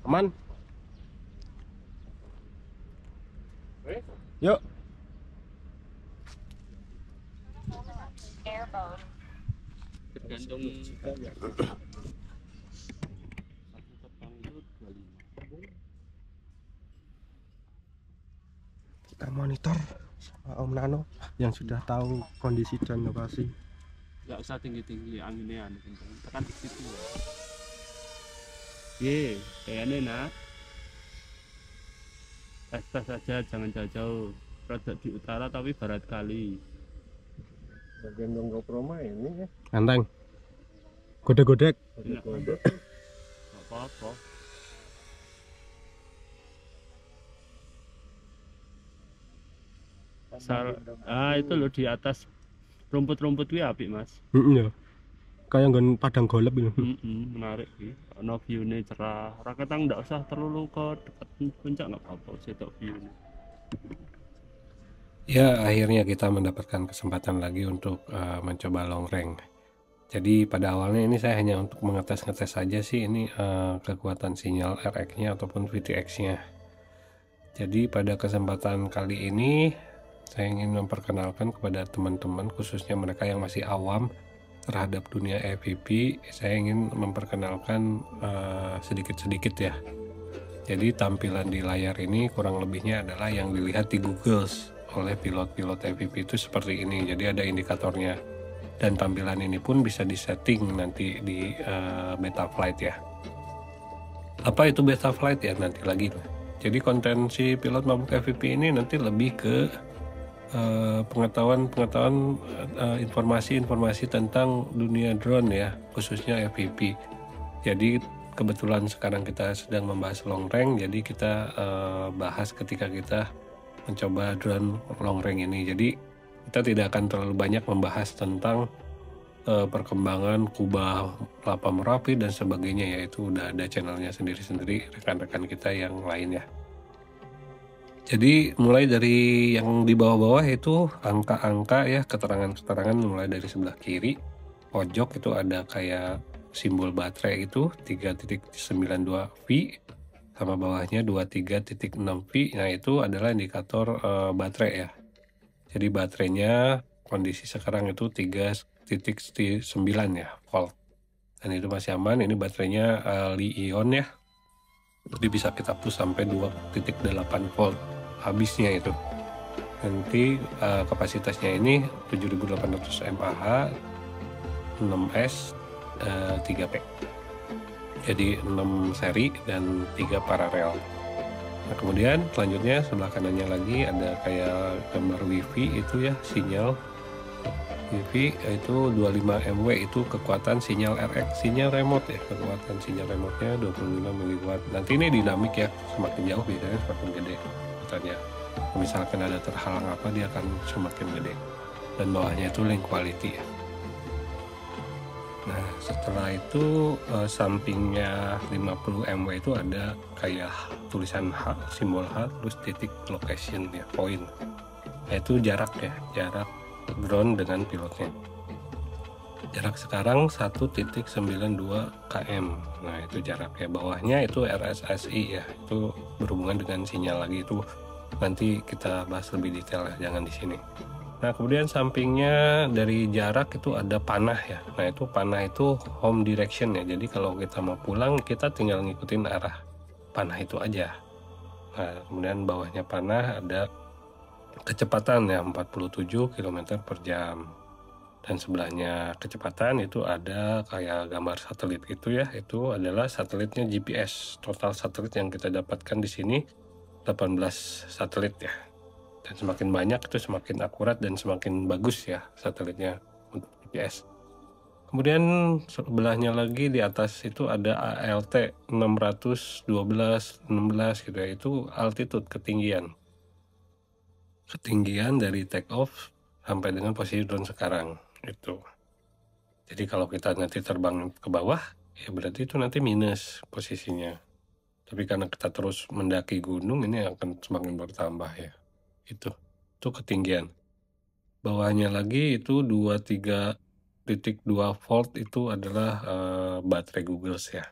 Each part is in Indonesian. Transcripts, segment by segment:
Aman. Yuk. Tergantung Kita monitor sama Om Nano yang sudah tahu kondisi dan lokasi. nggak usah tinggi-tinggi, anginnya anu kenceng, tekan di situ. Ye, kayaknya nak. Tes saja, jangan jauh-jauh. Rada di utara tapi barat kali. Bagian dong GoPro mah ini ya. Ganteng. Godek-godek. Nggak apa-apa. Itu loh di atas rumput-rumput wi apik mas. Ya. Kayak nggon padang golep ini. Menarik sih. Ono view-nya cerah. Raketang nggak usah terlalu ke dekat puncak, nggak apa-apa setok view-nya. Ya, akhirnya kita mendapatkan kesempatan lagi untuk mencoba long range. Jadi pada awalnya ini saya hanya untuk mengetes-ngetes saja sih ini kekuatan sinyal RX-nya ataupun VTX-nya. Jadi pada kesempatan kali ini saya ingin memperkenalkan kepada teman-teman, khususnya mereka yang masih awam terhadap dunia FPV. Saya ingin memperkenalkan sedikit-sedikit ya. Jadi tampilan di layar ini kurang lebihnya adalah yang dilihat di Google oleh pilot-pilot FPV itu seperti ini. Jadi ada indikatornya, dan tampilan ini pun bisa disetting nanti di beta flight ya. Apa itu beta flight ya nanti lagi. Jadi konten si pilot mabuk FPV ini nanti lebih ke pengetahuan informasi tentang dunia drone ya, khususnya FPV. Jadi kebetulan sekarang kita sedang membahas long range, jadi kita bahas ketika kita mencoba drone long range ini. Jadi kita tidak akan terlalu banyak membahas tentang perkembangan kubah lapa Merapi dan sebagainya, yaitu udah ada channelnya sendiri-sendiri rekan-rekan kita yang lain ya. Jadi mulai dari yang di bawah-bawah itu angka-angka ya, keterangan-keterangan mulai dari sebelah kiri pojok itu ada kayak simbol baterai itu 3.92 V, sama bawahnya 23.6 V. Nah itu adalah indikator baterai ya. Jadi baterainya kondisi sekarang itu 3.9 ya volt, dan itu masih aman. Ini baterainya Li-ion ya, jadi bisa kita push sampai 2.8 volt habisnya itu. Nanti kapasitasnya ini 7800 mAh, 6S, 3P. Jadi 6 seri dan 3 paralel. Nah kemudian selanjutnya sebelah kanannya lagi ada kayak gambar wifi itu ya, sinyal wifi itu 25 mW, itu kekuatan sinyal RX, sinyal remote ya, kekuatan sinyal remote-nya 25 mW. Nanti ini dinamik ya, semakin jauh biasanya semakin gede katanya. Misalkan ada terhalang apa, dia akan semakin gede. Dan bawahnya itu link quality ya. Nah setelah itu sampingnya 50 mW itu ada kayak tulisan H, simbol H, terus titik location ya, point. Itu jarak ya, jarak drone dengan pilotnya. Jarak sekarang 1.92 km. Nah itu jaraknya. Bawahnya itu RSSI ya, itu berhubungan dengan sinyal lagi, itu nanti kita bahas lebih detail ya, jangan di sini. Nah kemudian sampingnya dari jarak itu ada panah ya. Nah itu panah itu home direction ya. Jadi kalau kita mau pulang kita tinggal ngikutin arah panah itu aja. Nah kemudian bawahnya panah ada kecepatan ya 47 km per jam. dan sebelahnya kecepatan itu ada kayak gambar satelit gitu ya. Itu adalah satelitnya GPS. Total satelit yang kita dapatkan di sini 18 satelit ya. Dan semakin banyak itu semakin akurat dan semakin bagus ya satelitnya untuk GPS. Kemudian sebelahnya lagi di atas itu ada ALT 612 16 gitu ya. Itu altitude, ketinggian dari take off sampai dengan posisi drone sekarang itu. Jadi kalau kita nanti terbang ke bawah ya berarti itu nanti minus posisinya. Tapi karena kita terus mendaki gunung ini akan semakin bertambah ya. Itu ketinggian. Bawahnya lagi itu 23.2 volt itu adalah baterai Google ya.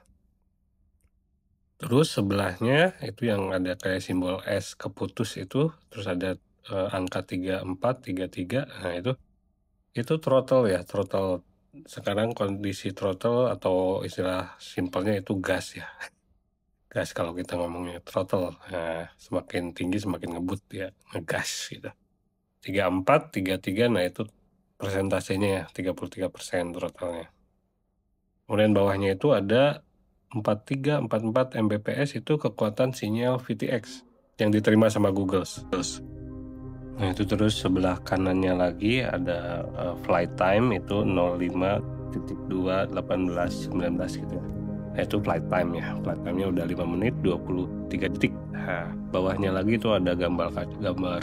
Terus sebelahnya itu yang ada kayak simbol S keputus itu, terus ada angka 34, 33. Nah itu throttle ya, throttle. Sekarang kondisi throttle atau istilah simpelnya itu gas ya. Gas kalau kita ngomongnya throttle. Nah, semakin tinggi semakin ngebut ya, ngegas gitu. 34, 33, nah itu persentasenya ya, 33% throttle-nya. Kemudian bawahnya itu ada 43, 44 Mbps itu kekuatan sinyal VTX yang diterima sama Google. Nah itu terus sebelah kanannya lagi ada flight time itu 05.2 18 19 gitu. Nah itu flight time ya. Flight time-nya udah 5 menit 23 detik. Nah, bawahnya lagi itu ada gambar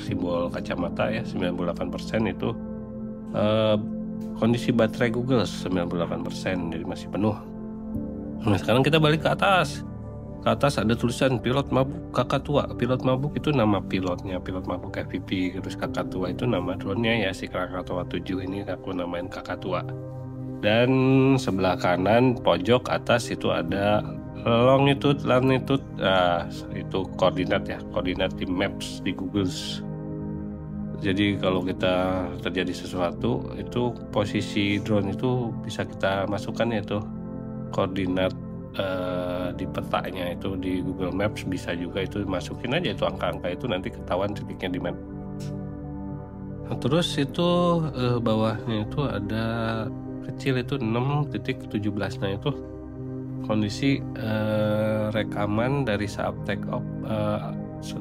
simbol kacamata ya 98% itu kondisi baterai Google 98% jadi masih penuh. Nah sekarang kita balik ke atas. Ke atas ada tulisan pilot mabuk kakak tua. Pilot mabuk itu nama pilotnya, pilot mabuk FPV. Terus kakak tua itu nama drone-nya ya, si Krakatau 7 ini aku namain kakak tua. Dan sebelah kanan pojok atas itu ada longitude, latitude, itu koordinat ya, koordinat di Maps di Google. Jadi kalau kita terjadi sesuatu itu posisi drone itu bisa kita masukkan yaitu koordinat di petanya itu di Google Maps, bisa juga itu masukin aja itu angka-angka itu nanti ketahuan titiknya di map. Nah, terus itu bawahnya itu ada kecil itu 6.17. Nah itu kondisi rekaman dari saat take off,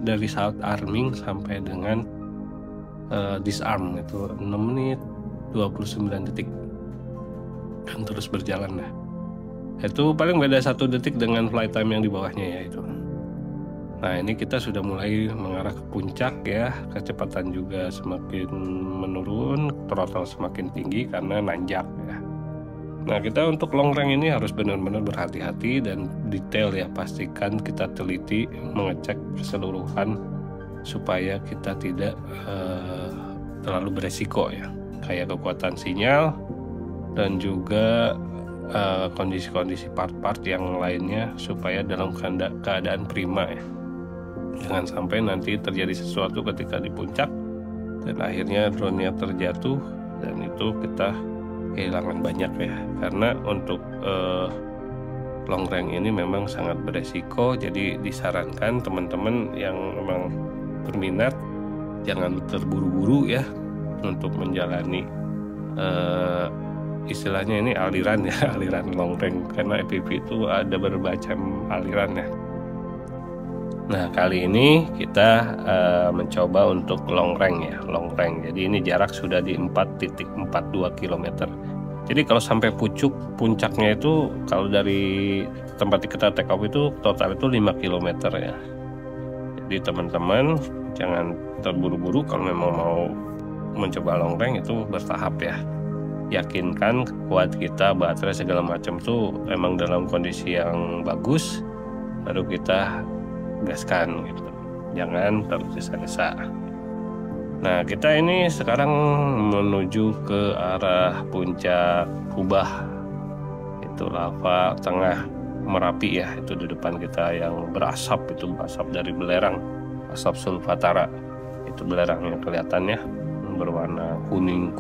dari saat arming sampai dengan disarm itu 6 menit 29 detik dan terus berjalan lah. Itu paling beda 1 detik dengan flight time yang di bawahnya ya itu. Nah ini kita sudah mulai mengarah ke puncak ya, kecepatan juga semakin menurun, throttle semakin tinggi karena nanjak ya. Nah kita untuk long range ini harus benar-benar berhati-hati dan detail ya, pastikan kita teliti mengecek keseluruhan supaya kita tidak terlalu beresiko ya, kayak kekuatan sinyal dan juga kondisi-kondisi part-part yang lainnya supaya dalam keadaan prima ya. Jangan sampai nanti terjadi sesuatu ketika di puncak dan akhirnya drone-nya terjatuh dan itu kita kehilangan banyak ya. Karena untuk long range ini memang sangat beresiko, jadi disarankan teman-teman yang memang berminat jangan terburu-buru ya untuk menjalani istilahnya ini aliran ya, aliran long range, karena FPV itu ada berbagai aliran ya. Nah kali ini kita mencoba untuk long range ya, long range. Jadi ini jarak sudah di 4.42 km. Jadi kalau sampai puncaknya itu kalau dari tempat kita take off itu total itu 5 km ya. Jadi teman-teman jangan terburu-buru kalau memang mau mencoba long range, itu bertahap ya. Yakinkan kuat kita, baterai segala macam tuh emang dalam kondisi yang bagus, baru kita gaskan gitu. Jangan tergesa-gesa. Nah kita ini sekarang menuju ke arah puncak Kubah, itu lava tengah Merapi ya, itu di depan kita yang berasap, itu asap dari belerang, asap sulfatara, itu belerangnya kelihatannya berwarna kuning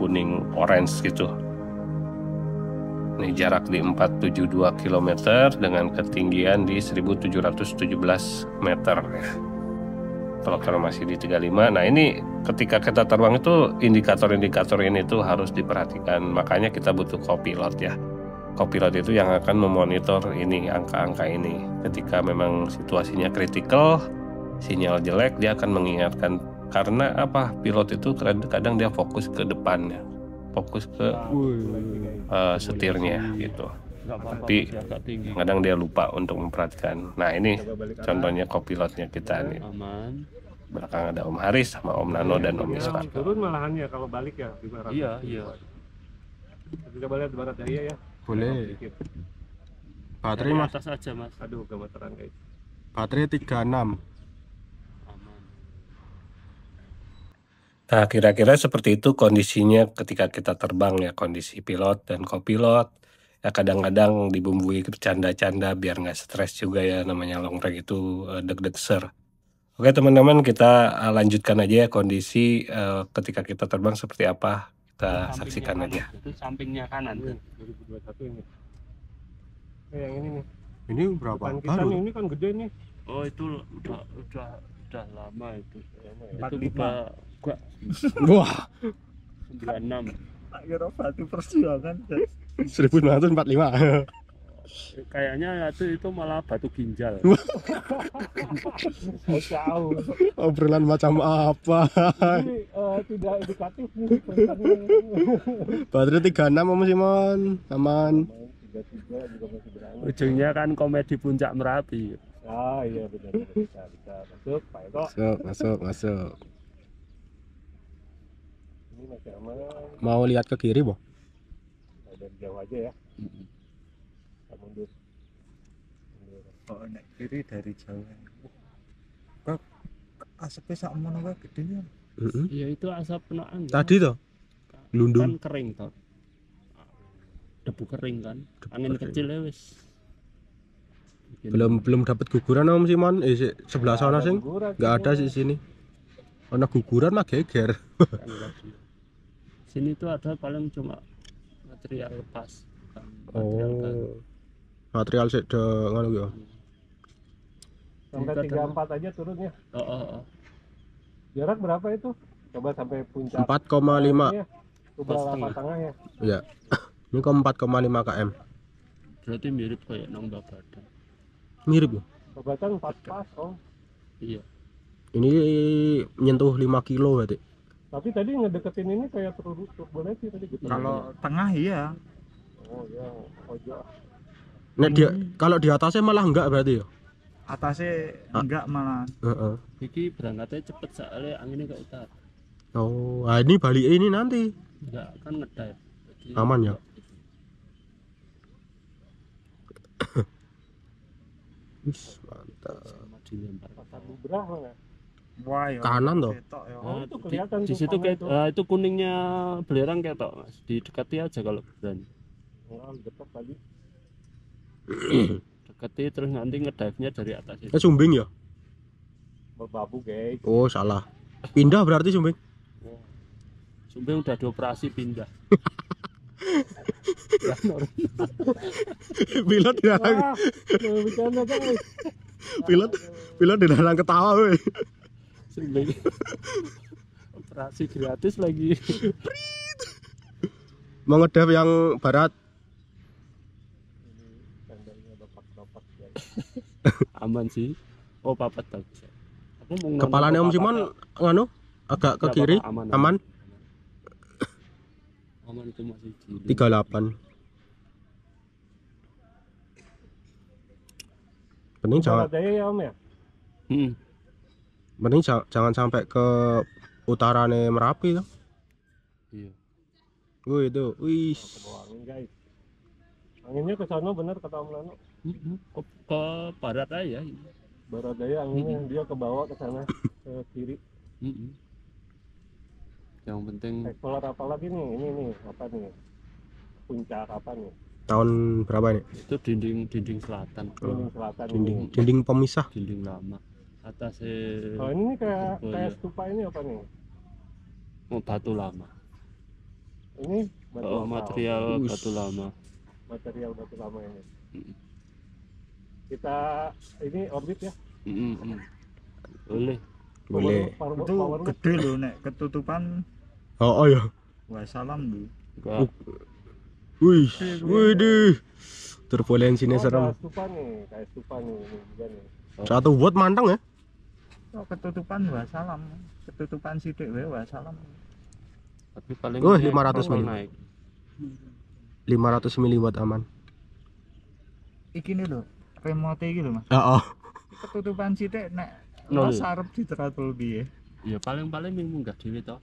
orange gitu. Ini jarak di 472 km dengan ketinggian di 1717 meter ya. Kalau masih di 35. Nah ini ketika kita terbang itu indikator-indikator ini tuh harus diperhatikan. Makanya kita butuh co-pilot ya. Co-pilot itu yang akan memonitor ini angka-angka ini. Ketika memang situasinya kritikal, sinyal jelek, dia akan mengingatkan. Karena apa? Pilot itu kadang dia fokus ke depannya, fokus ke setirnya gitu. Tapi kadang dia lupa untuk memperhatikan. Nah ini contohnya co-pilotnya kita nih. Aman. Belakang ada Om Haris sama Om Nano dan Om Isra. Turun malahan ya kalau balik ya di barat. Iya. Coba lihat barat daya ya. Boleh. Sedikit. Baterai Dari mas, atas aja mas. Aduh, gemeteran guys. baterai 36. Aman. Nah kira-kira seperti itu kondisinya ketika kita terbang ya, kondisi pilot dan co-pilot. Ya kadang-kadang dibumbui bercanda-canda biar nggak stres juga ya, namanya long range itu deg-degser. Oke teman-teman, kita lanjutkan aja ya kondisi ketika kita terbang seperti apa. Kita saksikan Sampingnya aja. kanan. Itu sampingnya kanan tuh. 2021 ini. Yang ini nih. Ini berapa? Depan kita Baru. nih, ini kan gede nih. Oh itu udah lama itu. Itu 45. gua Wah, 96. Tak kira batu perjuangan. 1945. Kayaknya itu malah batu ginjal. Jauh. Obrolan macam apa? Ini tidak indikatif nih. Baterai 36 Om Simon. Aman. 33 juga masih berani. Ujungnya kan komedi puncak Merapi. Ah iya benar bisa masuk Pak Eko. Masuk. Ini masih aman. Mau lihat ke kiri, Boh? Nah, dari jauh aja ya. Kita mundur. Oh, nek kiri dari jauh. Kok asapnya sak mono wae gedenya. Ya itu asap kena angin. Tadi toh, Kan lundung. kering toh. Debu kering kan. Angin kering. kecil ya wis. Belum dapat guguran Om Simon. Sebelah sana sing nggak ada sih sini. Ono guguran mah geger. Sini tuh ada paling cuma material lepas. Bukan material baru. Material sik de ngono ya. Sampai Ini kadang- 34 aja turunnya. Oh. Jarak berapa itu? Coba sampai puncak. 4,5. Iya. Coba Pas lapa tengah. tengah ya. Ya. Ini ke 4,5 km. Berarti mirip kayak nambah badan. Mirip ya. Babatan 4 pas om. Iya. Ini nyentuh 5 kilo berarti. Tapi tadi ngedeketin ini kayak turbulensi tadi gitu. Kalau tengah iya. Oh ya, pojok. Nek dia kalau di atasnya malah enggak berarti ya. Atasnya enggak malah. Heeh. Iki berangkatnya cepet soalnya anginnya ke utara. Oh, nah ini balik ini nanti. Enggak kan ngedive. Jadi Aman ya? Wis, mantap. sama dilempar ke Pasar bawah. Bubrah mana? Wah, ya. Kanan toh? Ketok ya. Oh, Nah, itu di- kelihatan di tuh situ panah kayak itu. itu kuningnya belerang kayak tok mas. Didekati aja kalau berani. Oh, dekat tadi. Dekati terus nanti ngedive-nya dari atas itu. Sumbing ya? Berbabu guys. Oh, salah. Pindah berarti Sumbing. Sumbing udah dioperasi pindah. Pilot dilarang, Ah, jangan bercanda guys. pilot dilarang ketawa weh. Sumbing. Operasi gratis lagi. Mau ngedep yang barat. Tandanya bapak-bapak guys. Aman sih. Oh papat bagus. Aku mau Kepalanya Om Simon nganu agak ke Nggak kiri, apa-apa, aman. Aman itu masih cilik. 38. Penting jangan, Barat daya ya om ya. penting jangan sampai ke utarane Merapi tuh. Iya. Wih itu, wih. Bawa angin guys. Anginnya ke sana bener kata Om Lano. Ke barat aja. Barat daya anginnya dia ke bawah ke sana ke kiri. Yang penting Explorer apa lagi nih? Ini nih apa nih? Puncak apa nih? Tahun berapa ini? itu dinding selatan. Dinding selatan Dinding, ini. dinding pemisah. Dinding lama. Atasnya Oh ini nih kayak Oh, kayak iya. stupa ini apa nih? batu lama. Ini batu Oh, lokal. material Us. batu lama. Material batu lama ini. Mm. Kita ini orbit ya. Boleh. Boleh. Itu gede loh nek ketutupan Oh, oh ya. wassalam tuh. Enggak. Wih, wih deh. Turbulensinya serem. Stupa nih, kayak stupa nih, ini juga nih. 1 watt manteng ya. Oh, ketutupan wassalam. Ketutupan sithik wae wassalam. Tapi paling Oh, naik 500 kalau mili. naik. 500 mW aman. Iki nih lho, remote iki lho Mas. Oh, oh. Ketutupan sithik nek Nol. Mas arep diteratul piye? Ya paling-paling munggah dhewe to.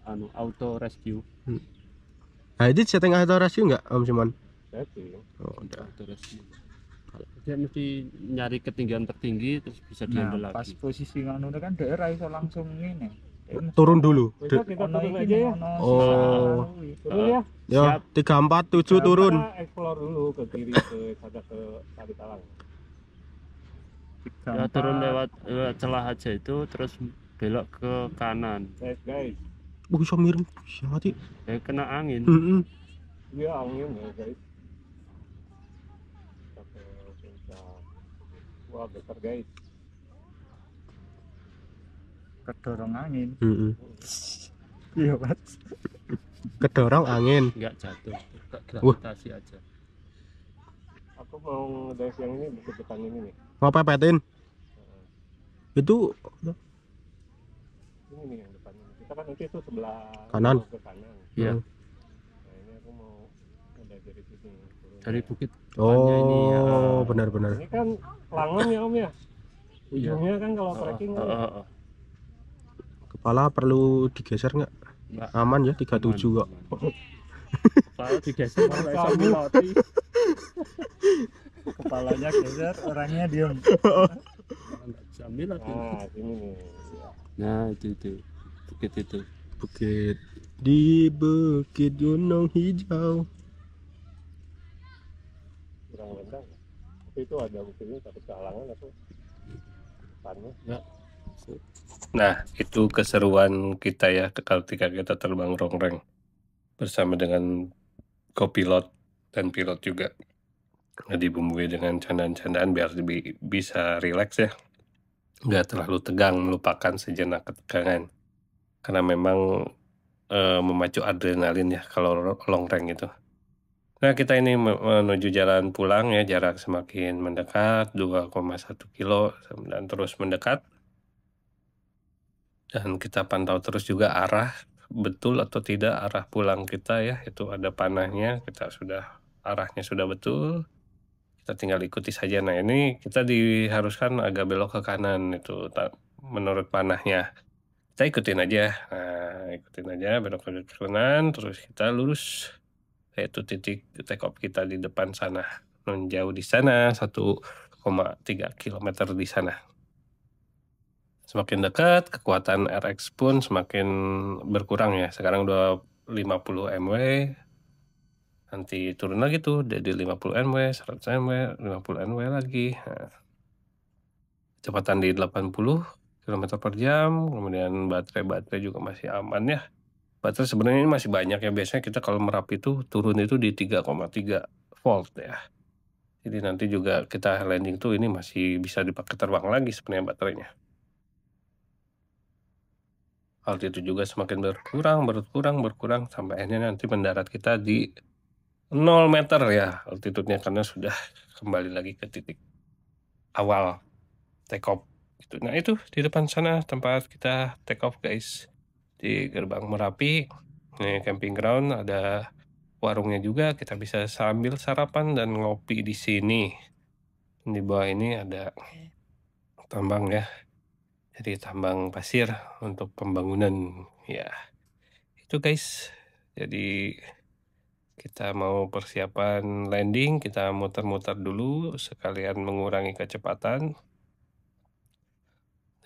Anu auto rescue. Nah, itu setting auto ratio enggak, Om Simon? Jadi, Oh, udah. Auto rescue. Dia mesti nyari ketinggian tertinggi terus bisa dihandle Nah, pas lagi. posisi ngono kan daerah iso langsung ngene. Turun dulu. bisa kita Ono turun iki aja ya. Oh. Turun ya. Ya, 347 turun. Kita explore dulu ke kiri ke sana ke Tali Talang. Ya turun lewat celah aja itu terus belok ke kanan. Guys, Bisa miring. Bisa mati. Ya kena angin. Heeh. dia angin ya guys. Sampai puncak. Wah besar guys. kedorong angin. Heeh. Iya, Mas. Kedorong angin. Enggak jatuh. Wah. Gravitasi aja. Aku mau dive yang ini bukit depan ini nih. Mau pepetin. Itu Ini nih yang depan ini. Kita kan nanti itu sebelah Kanan. ke kanan. Iya. Nah ini aku mau dive dari sini. turun. Dari bukit oh, benar-benar. Ini kan langon ya Om ya. Iya. Ujungnya kan kalau trekking kan Kepala perlu digeser nggak? Nggak. Aman ya 37 kok. Kepala digeser malah iso meloti. Kepalanya geser, orangnya diem. Nggak bisa meloti. nah sini nih. Ya. Nah, itu bukit itu. Bukit di Bukit Gunung Hijau. Kurang rendang. Tapi itu ada bukit ini tapi kehalangan aku. Depannya. Nah, itu keseruan kita ya ketika kita terbang rongreng bersama dengan kopilot dan pilot juga. Nah, dibumbui dengan candaan-candaan biar bisa rileks ya. Nggak terlalu tegang, melupakan sejenak ketegangan. Karena memang memacu adrenalin ya kalau longreng itu. Nah, kita ini menuju jalan pulang ya, jarak semakin mendekat, 2,1 kilo dan terus mendekat. Dan kita pantau terus juga arah betul atau tidak arah pulang kita ya, itu ada panahnya, arahnya sudah betul, kita tinggal ikuti saja. Nah, ini kita diharuskan agak belok ke kanan itu menurut panahnya, kita ikutin aja. Nah, ikutin aja belok ke kanan terus kita lurus, yaitu titik take off kita di depan sana, menjauh di sana 1,3 km di sana. Semakin dekat, kekuatan RX pun semakin berkurang ya. Sekarang udah 50 mW. Nanti turun lagi tuh, jadi 50 mW, 100 mW, 50 mW lagi. Nah, kecepatan di 80 km per jam. Kemudian baterai juga masih aman ya. Baterai sebenarnya ini masih banyak ya. Biasanya kita kalau Merapi itu turun itu di 3,3 volt ya. Jadi nanti juga kita landing tuh ini masih bisa dipakai terbang lagi sebenarnya baterainya. Altitude juga semakin berkurang sampai akhirnya nanti mendarat kita di 0 meter ya altitude-nya, karena sudah kembali lagi ke titik awal take off gitu. Nah, itu di depan sana tempat kita take off guys, di gerbang Merapi. Ini camping ground, ada warungnya juga, kita bisa sambil sarapan dan ngopi di sini. Di bawah ini ada tambang ya, jadi tambang pasir untuk pembangunan ya. Itu guys, jadi kita mau persiapan landing, kita muter-muter dulu sekalian mengurangi kecepatan,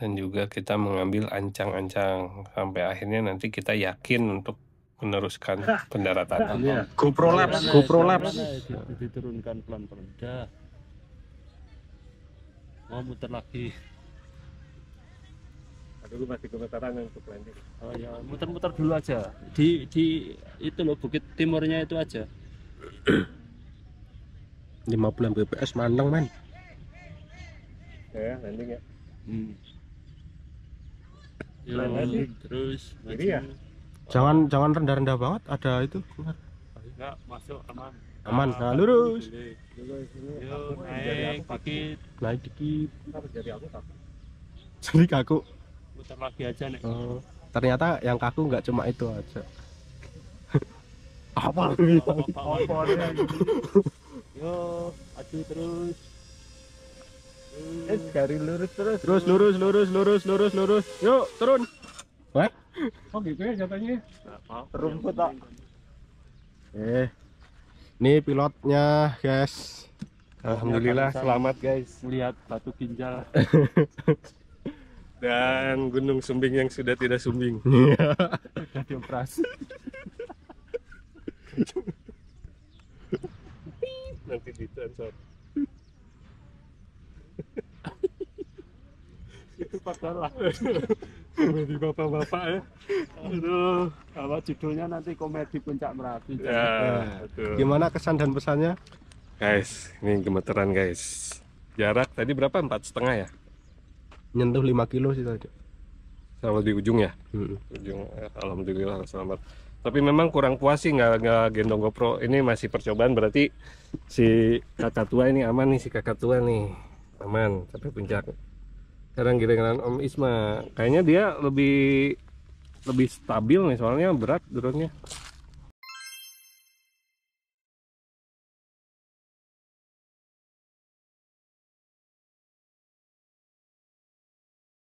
dan juga kita mengambil ancang-ancang sampai akhirnya nanti kita yakin untuk meneruskan pendaratan. GoPro Labs. Diturunkan pelan-pelan. Dah. Mau muter lagi. Dulu masih gemetaran untuk landing. Oh ya, muter-muter dulu aja. Di itu loh, bukit timurnya itu aja. 50 Mbps manteng men. Ya landing ya. Yo, terus Kiri ya? Jangan rendah-rendah banget, ada itu. enggak masuk aman. Aman. Nah, lurus. Yo, naik dikit, Naik dikit. Harus jadi aku tak. Jadi kaku. putar lagi aja nih. Oh, ternyata yang kaku nggak cuma itu aja. Apa? Yo, aju terus. Dari lurus terus. Terus lurus. Yuk, turun. Wah, Oh gitu ya jatuhnya. Rumput tak. Ini pilotnya, guys. Alhamdulillah selamat, guys. Melihat batu ginjal. Dan Gunung Sumbing yang sudah tidak sumbing. Udah dioperasi. Nanti disensor. Itu padahal lah. Komedi bapak-bapak ya. Aduh, apa judulnya nanti komedi puncak Merapi. Ya, gimana kesan dan pesannya? Guys, ini gemeteran, guys. Jarak tadi berapa? 4,5 ya? Nyentuh 5 kilo sih tadi. Kalau di ujung ya? Ujung, alhamdulillah selamat. Tapi memang kurang puas sih nggak gendong GoPro. Ini masih percobaan, berarti si kakak tua ini aman nih, si kakak tua nih aman sampai puncak. Sekarang giliran Om Isma, kayaknya dia lebih stabil nih, soalnya berat drone-nya.